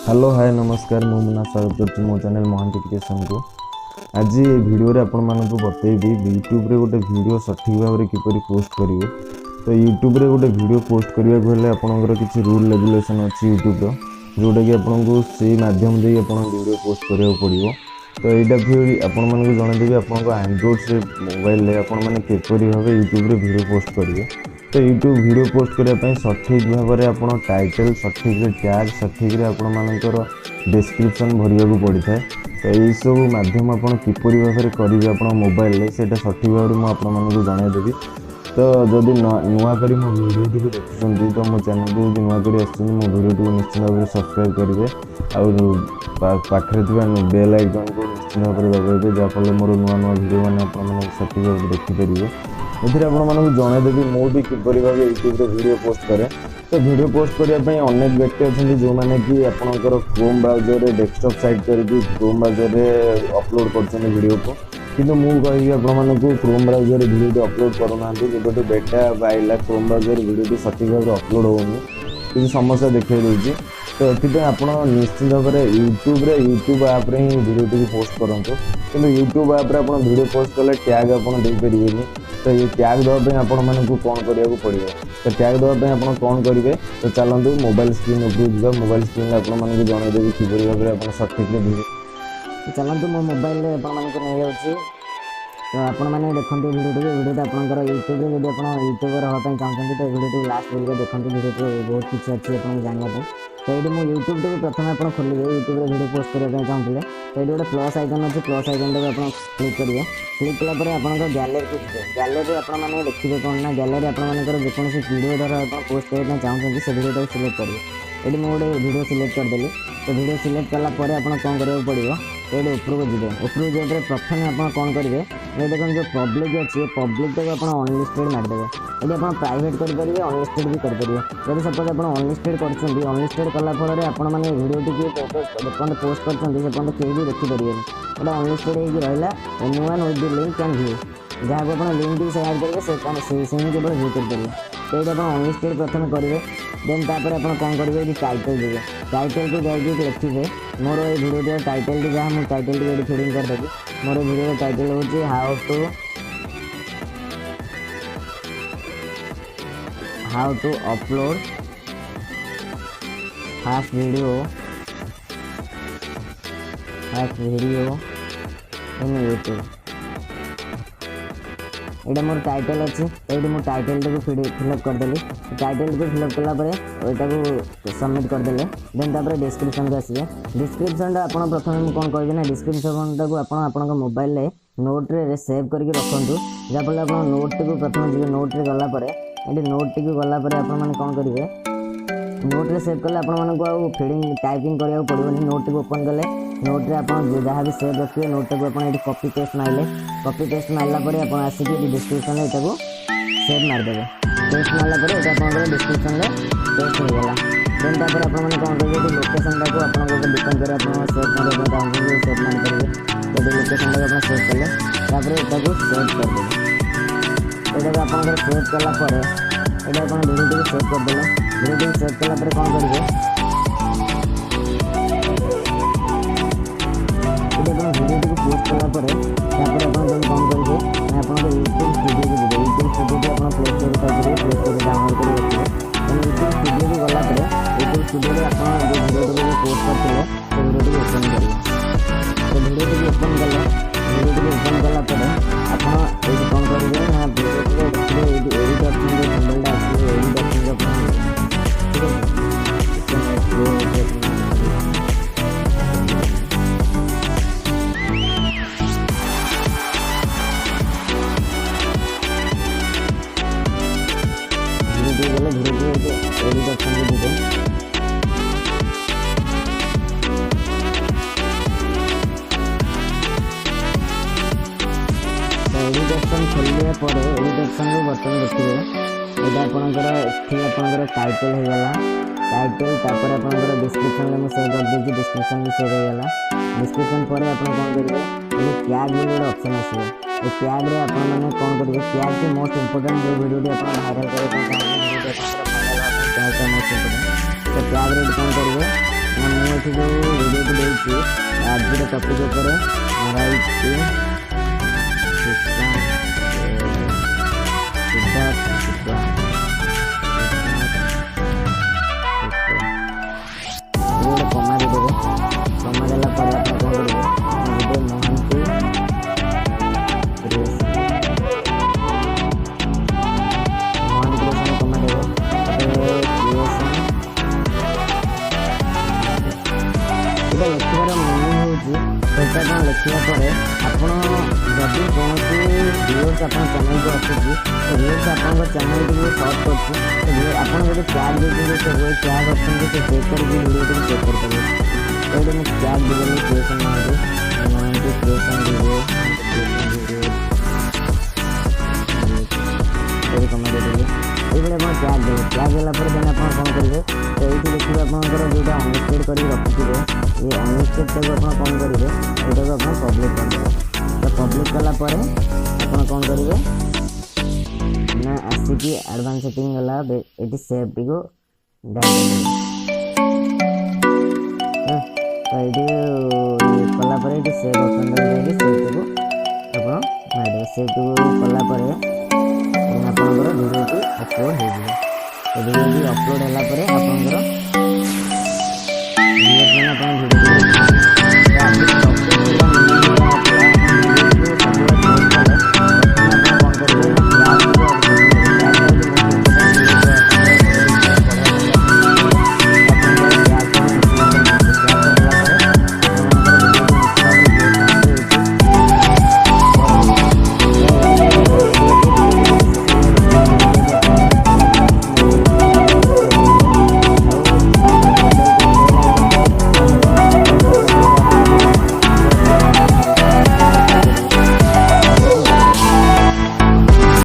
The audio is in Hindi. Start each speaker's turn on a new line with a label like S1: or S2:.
S1: हेलो हाय नमस्कार मु मुना स्वागत करछि मो चैनल महांती क्रिएशन को। आज ये वीडियो रे आपण मानकु बतैबी यूट्यूब रे गोटे वीडियो सठिक भाव रे किपरि पोस्ट करिवे। तो यूट्यूब रे गोटे वीडियो पोस्ट करिया को हेले आपनकर किछि रूल रेगुलेशन अछि यूट्यूब रो जोटा कि आपनको से माध्यम दे आपण वीडियो पोस्ट करिया पड़िवो। तो एटा फिर आपण मानकु जणा देबी आपनको एंड्रॉइड से मोबाइल ले आपण माने किपरि भाबे यूट्यूब रे वीडियो पोस्ट करिवे। तो यूट्यूब वीडियो पोस्ट करने सठिक भाव में आप टाइटल सठिक टैग सठिक आपण मानकर डिस्क्रिप्शन भरिया को पड़ी था। तो यही सब माध्यम आप किपरि भाव में करेंगे आप मोबाइल से सठिक भाव में आपको जनईदेवी। तो जदि नुआ करी मो वीडियो टी देखुं तो मो चैनल को जो नुआ करी आसो मो वीडियो टी निश्चित भाव में सब्सक्राइब करेंगे पाखे बेल आइकन को निश्चित भाव में दबाइबे जहाँफल मोर नुआ नुआ वीडियो मैंने आप सठिक भाव में देखिपारे। एथिरे आपको जनईदेवी मु भी किपरि भाव यूट्यूब वीडियो पोस्ट करे। तो वीडियो पोस्ट करने अनेक व्यक्ति अच्छा जो मैंने कि आपंकर क्रोम ब्राउजर डेस्कटॉप साइट करके क्रोम ब्राउजर अपलोड कर वीडियो को, किंतु मुझे कहि आपको क्रोम ब्राउजर वीडियो अपलोड करूना जो बेटा आइला क्रोम ब्राउजर वीडियो सठिक भाव अपलोड होनी किसी समस्या देखा दूसरी। तो ये आप निश्चित भाव में यूट्यूब आप ही वीडियो टी पोस्ट करूँ कि यूट्यूब आप वीडियो पोस्ट कले टैग आपरें। तो ये टैग देवाई आपण मानक कौन करा पड़ो। तो टैग देवाई आप कौन करेंगे तो चलते मोबाइल स्क्रीन उपरू जा मोबाइल स्क्रीन आपको जनईदेवी किपरि भाव में आप सठिक वीडियो
S2: चलते मो मोबाइल नहीं जाऊँगी। तो आपने देखते वीडियो तो आपंकर यूट्यूब जब आप यूट्यूबर हाँपाई चाहते तो वीडियो लास्ट वीडियो देखते वीडियो बहुत किसी अच्छी आप जानवाई। तो ये मुझे यूट्यूब टी प्रथम आप खोलिए यूट्यूब वीडियो पोस्ट करने चाहूँगे तो ये गोटे प्लस आइकन अच्छे प्लस आइकन टाइम आप क्लिक करेंगे। क्लिक कलापर आप गैलरी को जी गैलरी आपने देखिए कौन ना गैलरी आपर जेकोसी वीडियो द्वारा आप पोस्ट करना चाहते से वीडियो सिलेक्ट करेंगे। ये मुझे गोटे वीडियो सिलेक्ट करदेली। तो वीडियो सिलेक्ट कलापर आप कौन करा पड़ो ये उपरको जी उपरको जाए प्रथम आप कौन करेंगे ये देखो जो पब्लिक अच्छी पब्लिक टाइम आप अनलिस्टेड मारिदेवे। ये आप प्राइवेट करेंगे अनलिस्टेड भी करेंगे। जब सपोज आप अनलिस्टेड कर अनलिस्टेड कलाफल आपने वीडियो टी जेपर्यंत पोस्ट कर केही भी देखिपारे गोटे अनलिस्टेड हो रहा anyone with the link can view जहाँ को आप लिंक भी सेयार करेंगे से केवल व्यू करेंगे। तो ये आप अनलिस्टेड प्रथम करेंगे देन तापर आप कौन करेंगे ये टाइटल देवे टाइटल को जाइए लिखिए मोर ये वीडियो टाइटल टी जहाँ मुझे टाइटल टी फीडिंग करदेवी। मोर वीडियो टाइटल हूँ how to upload fast video in YouTube. यहाँ मोर टाइटल अच्छी ये मुझे टाइटल टी फिलअप करदेली। टाइटल को फिलअप कलापर यहाँ सबमिट करदे देन तापर डिस्क्रिप्शन को आसवे। डिस्क्रिप्शन आप प्रथम कौन करेंगे ना डिस्क्रिप्शन टाक आप मोबाइल नोट रे सेव करके रखुँ जहाँफल आप नोट टी प्रथम जी नोट रे गलापर ये नोट टी गलापर आप कौन करेंगे नोट रे सेव कले आपको फीडिंग टाइपिंग करा पड़ोनी। नोट टी ओपन कले नोट रे आप जहाँ भी सेव रखिए नोट टाक आप कॉपी पेस्ट मारे कॉपी पेस्ट मारापर आप आसिक डिस्क्रिप्शन में यहाँ सेव मारिदेवे। पेस्ट मारापर ये आप डिस्क्रिप्शन में पेस्ट होगा देन तापर आप कौन करेंगे लोकेशन टाक आप डिपेंड करे आप सेव करना चाहते सेव मान करेंगे। तो लोकेशन टाक आप सेव कले सेव करदेवे। यहाँ आप सेव कलापर यहाँ आप वीडियो टी सेव करदे वीडियो टी सेव कलापर कौन करेंगे वीडियो टी पोस्ट कलापर कौन करेंगे आप यूट्यूब स्टूडियो को जी यूट्यूब स्टूडियो आप प्ले स्टोर पाइए प्ले स्टोर डाउनलोड कर रखिए। यूट्यूब स्टूडियो को गलापर यूट्यूब स्टूडियो आप जो वीडियो पोस्ट करते वीडियो टी ओपन करेंगे। तो वीडियो टी ओपन कले वीडियो टी ओपन कलापर आप कौन करेंगे ना वीडियो टी एडिट ऑप्शन जो सिंबलटा आसो एडिट ऑप्शन धीरे धीरे एडिट ऑप्शन को दीजिए। तो एडिट ऑप्शन खोलिया पर एडिट ऑप्शन को बटन देखिए यहाँ आपंकर टाइटल होगा टाइटल तापर आपंकर डिस्क्रिप्शन में सेव कर दीजिए डिस्क्रिप्शन भी सेव होगा। डिस्क्रिप्शन पर आप कौन करेंगे ये टैग बोली गोटे ऑप्शन आसो ये टैग रे आप कौन करेंगे टैग की मोस्ट इंपोर्टेंट जो वीडियो टी आप वायरल करने मोस्ट इंपोर्टेंट तो टैग रे कौन करेंगे ना मुझे ଏଠି ଯେଉଁ ଭିଡ଼ିଓଟି ଦେଇଛି ଆଜିର ଟପିକ୍ ଉପରେ ମରାଇଛି ଗୋଟେ କମା ଦେଇଦେବେ। କମା ଦେଲା ପରେ ଆପଣ କ'ଣ କରିବେ ଗୋଟେ ମହାନ୍ତି କମା ଦେବେ। ଏଇଟା ଲେଖିବାର ମିନିଂ ହେଉଛି ସେଇଟା କ'ଣ ଲେଖିବା ପରେ ଆପଣ ଯଦି କୌଣସି ଭିଡ଼ିଓସ୍ ଆପଣ ଚ୍ୟାନେଲକୁ ଆସୁଛି ସେ ଭିଡ଼ିଓସ୍ ଆପଣଙ୍କ ଚ୍ୟାନେଲଟିକୁ ସର୍ଚ୍ଚ କରୁଛି ଆପଣ ଯଦି ଟ୍ୟାଗ୍ ଦେଇଛନ୍ତି ସେ ଟ୍ୟାଗ୍ ଅଛନ୍ତି ସେ ଚେକ୍ କରିକି ଭିଡ଼ିଓଟିକୁ ଚେକ୍ କରିପାରିବେ। ଏଇଠି ମୁଁ ଟ୍ୟାଗ୍ ଦେଇଦେଲି କ୍ରିଏସନ୍ ମହାନ୍ତି କ୍ରିଏସନ୍ ଭିଡ଼ିଓ ଏଇଠି କମା ଦେଇଦେଲି। এইভাবে আপনার ট্যাগ দেবে। ট্যাগ দেলা পরে দেন আপনার କ'ଣ କରିବେ ତ ଏଇଠି ଦେଖିବେ ଆପଣଙ୍କର ଯେଉଁଟା ଅନଲିଷ୍ଟେଡ୍ କରିକି ରଖିଥିବେ এই ଅନଲିଷ୍ଟେଡ୍ଟାକୁ ଆପଣ କ'ଣ କରିବେ ଏଇଟାକୁ ଆପଣ ପବ୍ଲିକ୍ କରିଦେବେ। ତ ପବ୍ଲିକ୍ କଲା ପରେ ଆପଣ କ'ଣ କରିବେ ନା ଆସିକି ଆଡ଼ଭାନ୍ସ ସେଟିଂ ଗଲା ଏଠି ସେଭ୍ଟିକୁ ଡାଇରେକ୍ଟ ତ ଏଇଠି କଲା ପରେ ଏଠି ସେଭ୍ ଅପସନ୍ଟା ଯାଇକି ସେଭ୍ଟିକୁ ଆପଣ ମାରିଦେବେ। ସେଭ୍ଟିକୁ କଲା ପରେ ଆପଣଙ୍କର ଭିଡ଼ିଓଟି ଅପଲୋଡ଼ ହେଇଯିବ। ତ ଭିଡ଼ିଓଟି ଅପଲୋଡ଼ ହେଲା ପରେ ଆପଣଙ୍କର ଆପଣ ଭିଡ଼ିଓଟି